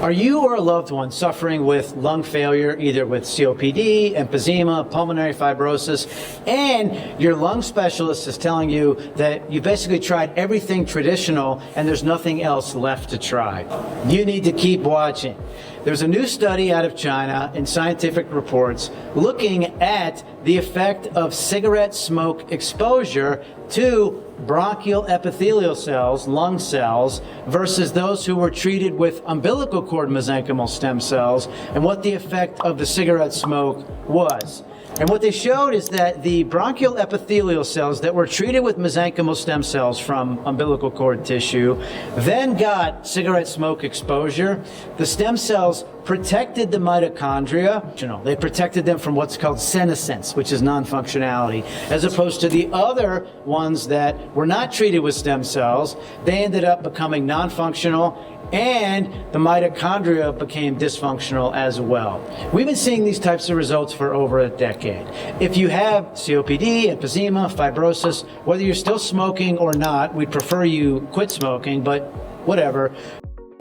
Are you or a loved one suffering with lung failure, either with COPD, emphysema, pulmonary fibrosis, and your lung specialist is telling you that you basically tried everything traditional and there's nothing else left to try? You need to keep watching. There's a new study out of China in Scientific Reports looking at the effect of cigarette smoke exposure to bronchial epithelial cells, lung cells, versus those who were treated with umbilical cord mesenchymal stem cells, and what the effect of the cigarette smoke was. And what they showed is that the bronchial epithelial cells that were treated with mesenchymal stem cells from umbilical cord tissue then got cigarette smoke exposure. The stem cells protected the mitochondria. They protected them from what's called senescence, which is non-functionality, as opposed to the other ones that were not treated with stem cells. They ended up becoming non-functional, and the mitochondria became dysfunctional as well. We've been seeing these types of results for over a decade. If you have COPD, emphysema, fibrosis, whether you're still smoking or not, we'd prefer you quit smoking, but whatever,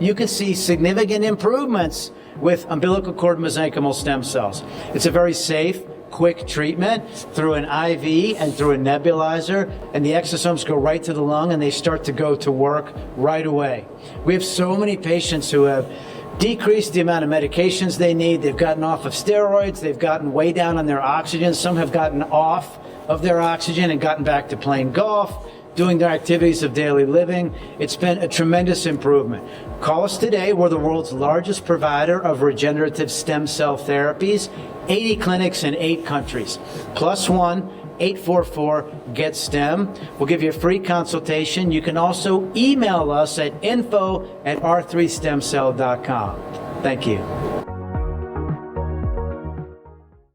you can see significant improvements with umbilical cord mesenchymal stem cells. It's a very safe, quick treatment through an IV and through a nebulizer, and the exosomes go right to the lung and they start to go to work right away. We have so many patients who have decreased the amount of medications they need. They've gotten off of steroids, they've gotten way down on their oxygen, some have gotten off of their oxygen and gotten back to playing golf, doing their activities of daily living. It's been a tremendous improvement. Call us today. We're the world's largest provider of regenerative stem cell therapies, 80 clinics in 8 countries. +1 844-GET-STEM. We'll give you a free consultation. You can also email us at info@r3stemcell.com. Thank you.